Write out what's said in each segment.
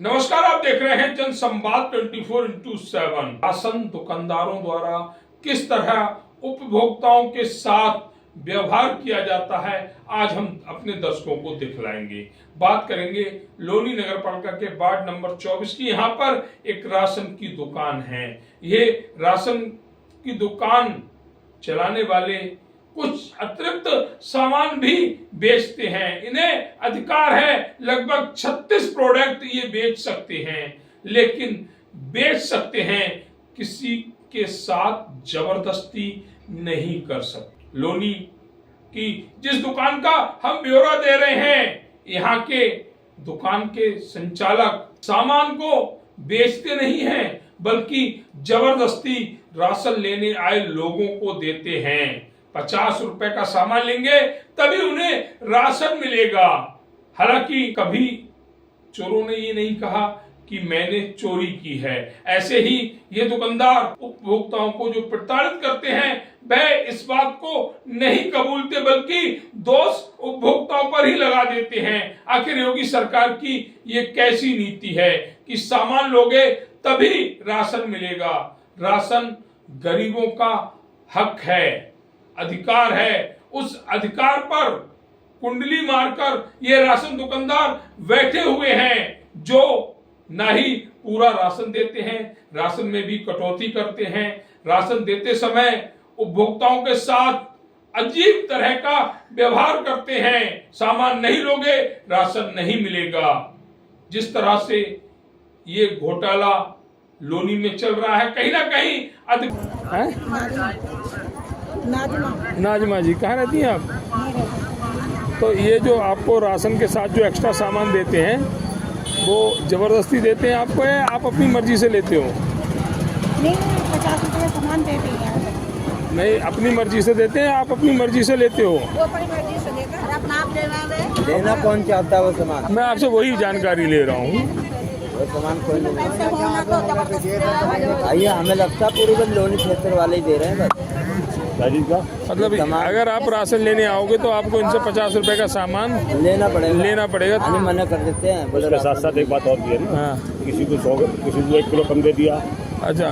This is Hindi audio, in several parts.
नमस्कार, आप देख रहे हैं जन संवाद 24x7। राशन दुकानदारों द्वारा किस तरह उपभोक्ताओं के साथ व्यवहार किया जाता है, आज हम अपने दर्शकों को दिखलाएंगे। बात करेंगे लोनी नगर पालिका के वार्ड नंबर 24 की। यहाँ पर एक राशन की दुकान है। ये राशन की दुकान चलाने वाले कुछ अतिरिक्त सामान भी बेचते हैं। इन्हें अधिकार है लगभग 36 प्रोडक्ट ये बेच सकते हैं, लेकिन बेच सकते हैं, किसी के साथ जबरदस्ती नहीं कर सकते। लोनी की जिस दुकान का हम ब्यौरा दे रहे हैं, यहाँ के दुकान के संचालक सामान को बेचते नहीं हैं, बल्कि जबरदस्ती राशन लेने आए लोगों को देते हैं। 50 रुपए का सामान लेंगे तभी उन्हें राशन मिलेगा। हालांकि कभी चोरों ने ये नहीं कहा कि मैंने चोरी की है। ऐसे ही ये दुकानदार उपभोक्ताओं को जो प्रताड़ित करते हैं, वह इस बात को नहीं कबूलते, बल्कि दोष उपभोक्ताओं पर ही लगा देते हैं। आखिर योगी सरकार की ये कैसी नीति है कि सामान लोगे तभी राशन मिलेगा। राशन गरीबों का हक है, अधिकार है। उस अधिकार पर कुंडली मारकर ये राशन दुकानदार बैठे हुए हैं, जो ना ही पूरा राशन देते हैं, राशन में भी कटौती करते हैं। राशन देते समय उपभोक्ताओं के साथ अजीब तरह का व्यवहार करते हैं। सामान नहीं लोगे राशन नहीं मिलेगा। जिस तरह से ये घोटाला लोनी में चल रहा है, कहीं ना कहीं नाजमा जी कहाँ रहती हैं आप? तो ये जो आपको राशन के साथ जो एक्स्ट्रा सामान देते हैं, वो जबरदस्ती देते हैं आपको या आप अपनी मर्जी से लेते हो? नहीं, 50 रुपये सामान देते हैं। नहीं, अपनी मर्जी से देते हैं, आप अपनी मर्जी से लेते हो? वो अपनी मर्जी से लेकर अपना आप देना कौन चाहता है वो सामान? मैं आपसे वही जानकारी ले रहा हूँ। वो सामान कोई नहीं। आइए, हमें लगता है पूरे लोनी क्षेत्र वाले ही दे रहे हैं बस। मतलब अगर आप राशन लेने आओगे तो आपको इनसे 50 रुपए का सामान लेना पड़ेगा। मना कर देते हैं। उसके साथ साथ एक बात और भी है ना, किसी को 100, किसी को 1 किलो कम दे दिया। अच्छा,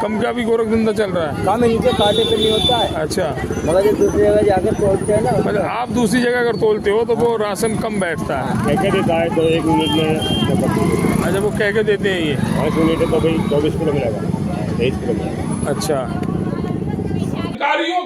कम का भी गोरख धंधा चल रहा है? कम इनके कांटे पे नहीं होता है। अच्छा, मगर जो दूसरी जगह जाकर तोलते हैं ना, मतलब आप दूसरी जगह अगर तोलते हो तो वो राशन कम बैठता है। कह के देता है तो 1 मिनट में। अच्छा, वो कह के देते हैं ये 5 मिनट तो भाई 24 किलो मिलेगा, 23 किलो मिलेगा। अच्छा, अधिकारियों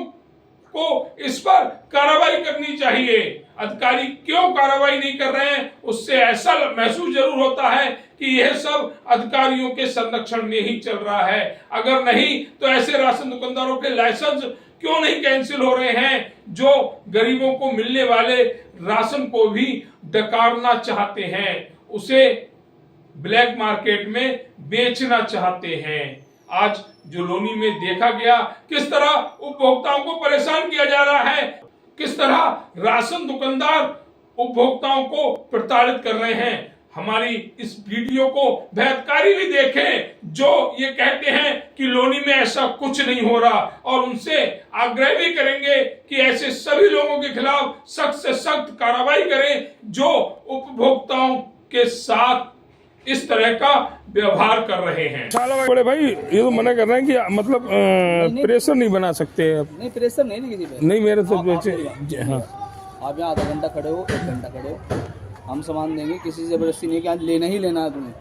को इस पर कार्रवाई करनी चाहिए। अधिकारी क्यों कार्रवाई नहीं कर रहे हैं, उससे ऐसा महसूस जरूर होता है कि यह सब अधिकारियों के संरक्षण में ही चल रहा है। अगर नहीं तो ऐसे राशन दुकानदारों के लाइसेंस क्यों नहीं कैंसिल हो रहे हैं, जो गरीबों को मिलने वाले राशन को भी डकारना चाहते हैं, उसे ब्लैक मार्केट में बेचना चाहते हैं। आज जो लोनी में देखा गया किस तरह उपभोक्ताओं को परेशान किया जा रहा है, किस तरह राशन दुकानदार उपभोक्ताओं को प्रताड़ित कर रहे हैं। हमारी इस वीडियो को वह अधिकारी भी देखें जो ये कहते हैं कि लोनी में ऐसा कुछ नहीं हो रहा, और उनसे आग्रह भी करेंगे कि ऐसे सभी लोगों के खिलाफ सख्त से सख्त कार्रवाई करें जो उपभोक्ताओं के साथ इस तरह का व्यवहार कर रहे हैं। बड़े भाई ये तो मना कर रहे हैं कि मतलब प्रेशर नहीं बना सकते। नहीं, प्रेशर नहीं किसी पे। नहीं, मेरे तो हाँ, आप यहाँ आधा घंटा खड़े हो, 1 घंटा खड़े हो, हम सामान देंगे। किसी से जबरदस्ती नहीं कि आज लेना ही लेना है तुम्हें।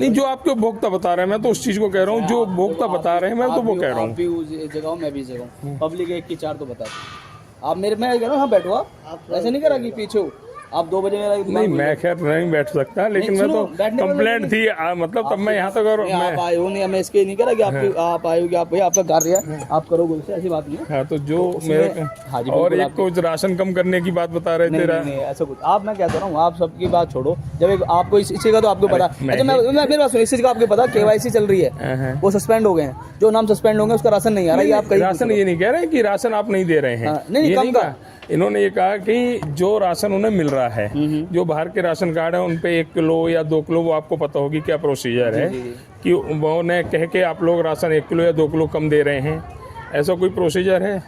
नहीं, जो आपके उपभोक्ता बता रहे हैं, मैं तो उस चीज को कह रहा हूँ। जो उपभोक्ता बता रहे हैं, मैं तो वो कह रहा हूँ। आप भी उस जगह हो, मैं भी जगह हूँ। पब्लिक 1 की 4 तो बता दो। आप मेरे, मैं कह रहा हूँ हाँ बैठो, आप ऐसे नहीं करा कि पीछे हो। आप 2 बजे मेरा नहीं, मैं खैर नहीं बैठ सकता, लेकिन मैं तो कंप्लेंट थी, मतलब तब मैं यहाँ तक और आप आए हो नहीं, मैं इसके नहीं करा कि आप आए हो कि आप भाई आपका कार्य है, आप करोगे उससे, ऐसी बात नहीं है। हाँ, तो जो मेरे और एक कुछ राशन कम करने की बात बता रहे थे। नहीं, ऐसा कुछ आप, मैं क्या कर रहा हूँ, आप सबकी बात छोड़ो। जब आपको इस चीज का तो आपको पता, अच्छा मैं मेरी बात सुनो, इस चीज का आपको पता, KYC चल रही है, वो सस्पेंड हो गए हैं। जो नाम सस्पेंड होंगे उसका राशन नहीं आ रहा है। आप राशन ये नहीं कह रहे कि राशन आप नहीं दे रहे हैं, नहीं कम का। इन्होंने ये कहा कि जो राशन उन्हें मिल रहा है, जो बाहर के राशन कार्ड है उन पे 1 किलो या 2 किलो, वो आपको पता होगी क्या प्रोसीजर है कि वो ने कह के आप लोग राशन 1 किलो या 2 किलो कम दे रहे हैं, ऐसा कोई प्रोसीजर है?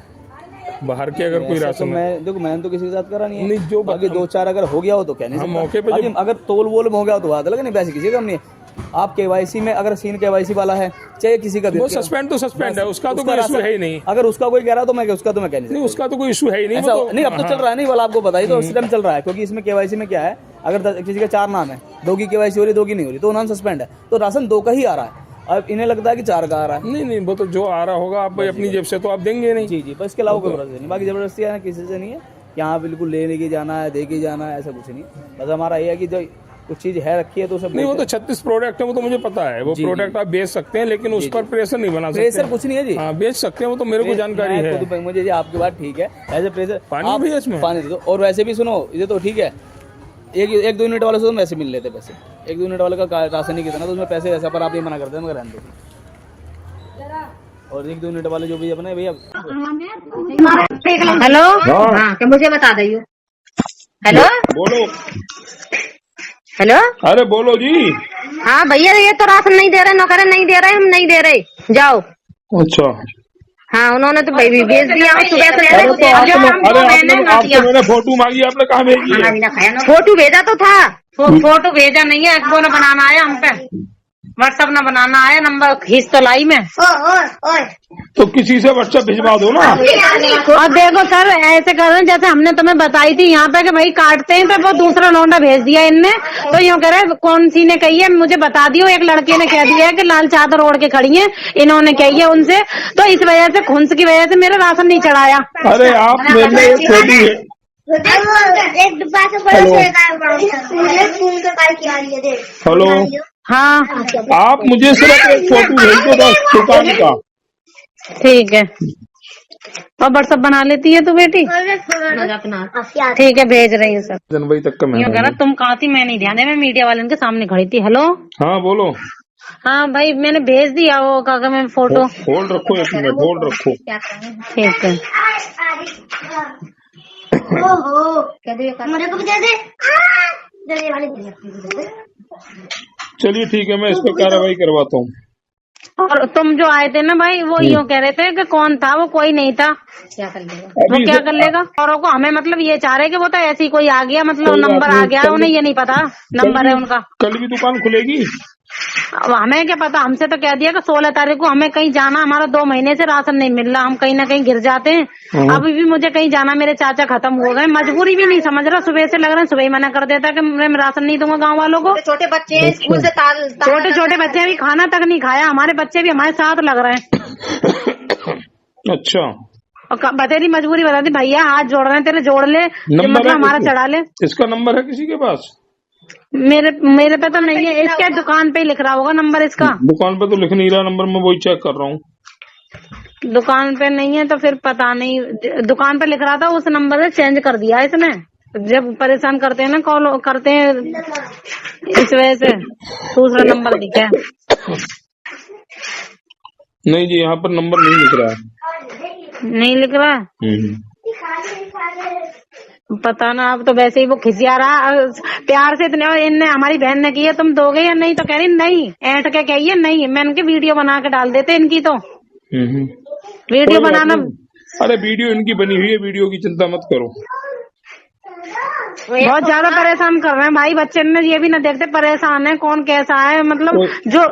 बाहर के अगर कोई ऐसा तो राशन है। मैं देखो, मैंने तो किसी के साथ करा नहीं है। नहीं, जो बाकी 2-4 अगर हो गया हो तो कहने हाँ, से मौके पे बाकी अगर तोल वोल में हो गया हो तो बात अलग, नहीं पैसे किसी का नहीं है। आप केवाईसी में अगर सीन केवाईसी वाला है, चाहे किसी का वो सस्पेंड तो सस्पेंड है, उसका तो कोई इशू है ही नहीं। अगर उसका कोई कह रहा तो मैं उसका तो मैं कह नहीं, उसका तो कोई इशू है ही नहीं। ऐसा वो तो, नहीं, अब तो चल रहा है, नहीं वाला आपको पता ही तो सिस्टम चल रहा है, क्योंकि इसमें केवाईसी में क्या है, अगर किसी का 4 नाम है, 2 की केवाईसी हो रही, 2 की नहीं हो रही, तो नाम सस्पेंड है, तो राशन 2 का ही आ रहा है। अब इन्हें लगता है कि 4 का आ रहा है। नहीं नहीं, वो तो जो आ रहा होगा आप अपनी जेब से तो आप देंगे नहीं। जी, बस इसके अलावा कोई जबरदस्ती नहीं, बाकी जबरदस्ती है किसी से नहीं है, यहाँ बिल्कुल ले लेके जाना है, दे के जाना है, ऐसा कुछ नहीं। बस हमारा ये है कि जो कुछ चीज है रखी है तो सब नहीं, वो तो 36 प्रोडक्ट है, वो तो मुझे पता है। वो प्रोडक्ट आप बेच सकते हैं, लेकिन उस पर प्रेशर नहीं बना सकते। प्रेशर कुछ नहीं है जी। हाँ, बेच सकते हैं, वो तो मेरे को जानकारी है। मुझे जी आपकी बात ठीक है, ऐसे प्रेशर पानी भी है इसमें, पानी दे दो। और वैसे भी सुनो, ये तो ठीक है, 1-2 यूनिट वाले से तो वैसे मिल लेते पैसे, 1-2 यूनिट वाले का राशन नहीं कितना, तो उसमें पैसे वैसे पर आप ये मना करते हैं, मगर रहने दो। और 1-2 यूनिट वाले जो भी अपने भैया। हेलो, हाँ क्या मुझे बता दियो। हेलो बोलो। हेलो, अरे बोलो जी। हाँ भैया, ये तो राशन नहीं दे रहे, नौकर नहीं दे रहे, हम नहीं दे रहे, जाओ। अच्छा, हाँ, उन्होंने तो भाई भेज दिया सुबह से। अरे आपसे मैंने फोटो मांगी, आपने कहाँ भेजी है? फोटो भेजा तो था, फोटो भेजा नहीं है, वो न बनाना आया हम पे, व्हाट्सएप न बनाना आया, नंबर खींच तो लाई मैं। तो किसी से व्हाट्सएप भिजवा दो ना। और देखो सर, ऐसे कर रहे हैं जैसे हमने तुम्हें बताई थी यहाँ पे कि भाई काटते हैं, तो वो दूसरा लौंडा भेज दिया इनने। तो यूँ कह रहे कौन सी ने कही है मुझे बता दियो, एक लड़के ने कह दिया है कि लाल चादर ओढ़ के खड़ी है, इन्होंने कही है उनसे, तो इस वजह से खुंस की वजह से मेरा राशन नहीं चढ़ाया। अरे आप मेरे छोटी है। हेलो, हाँ आप मुझे सिर्फ एक फोटो भेज दो बस, दुकान का। ठीक है, और व्हाट्सएप बना लेती है तू बेटी? ठीक है, भेज रही हूँ सर। जनवरी तक का यूँ मैं। कह रहा तुम कहाँ थी, मैं नहीं ध्यान है, मैं मीडिया वाले के सामने खड़ी थी। हेलो, हाँ बोलो। हाँ भाई, मैंने भेज दिया वो काका में फोटो। होल्ड रखो, 1 मिनट होल्ड रखो। ठीक है। मुझे को भी दे दे। चलिए ठीक है, मैं इस पर कार्रवाई करवाता हूँ। और तुम जो आए थे ना भाई, वो यूँ कह रहे थे कि कौन था, वो कोई नहीं था। क्या कर लेगा वो, क्या कर लेगा? औरों को हमें मतलब ये चाह रहे कि वो तो ऐसे ही कोई आ गया, मतलब नंबर आ गया, उन्हें ये नहीं पता नंबर है उनका। कल भी दुकान खुलेगी? अब हमें क्या पता, हमसे तो कह दिया कि 16 तारीख को हमें कहीं जाना, हमारा 2 महीने से राशन नहीं मिल रहा, हम कहीं ना कहीं गिर जाते हैं। अभी भी मुझे कहीं जाना, मेरे चाचा खत्म हो गए, मजबूरी भी नहीं समझ रहा, सुबह से लग रहा है सुबह ही मना कर देता कि मैं राशन नहीं दूंगा गाँव वालों को। छोटे बच्चे स्कूल से छोटे छोटे बच्चे अभी खाना तक नहीं खाया, हमारे बच्चे भी हमारे साथ लग रहे हैं। अच्छा, और बतेरी मजबूरी बता दी, भैया हाथ जोड़ रहे हैं तेरे, जोड़ ले, मतलब हमारा चढ़ा ले। इसका नंबर है किसी के पास? मेरे पे तो नहीं है, इसके दुकान पे ही लिख रहा होगा नंबर इसका। दुकान पे तो लिख नहीं रहा नंबर, मैं वही चेक कर रहा हूँ। दुकान पे नहीं है तो फिर पता नहीं, दुकान पे लिख रहा था, उस नंबर से चेंज कर दिया इसने। जब परेशान करते हैं ना, कॉल करते हैं, इस वजह से दूसरा नंबर दिखा है। नहीं जी, यहाँ पर नंबर नहीं लिख रहा है। नहीं लिख रहा है, पता ना। अब तो वैसे ही वो खिसिया रहा प्यार से इतने, और इनने हमारी बहन ने की है, तुम दोगे या नहीं? तो कह रही नहीं, ऐंठ के कही है नहीं, मैं इनकी वीडियो बना के डाल देते इनकी, तो वीडियो बनाना। अरे वीडियो इनकी बनी हुई है, सिर्फ की चिंता मत करो। बहुत ज्यादा परेशान कर रहे हैं भाई, बच्चे ने ये भी ना देखते परेशान है कौन कैसा है, मतलब जो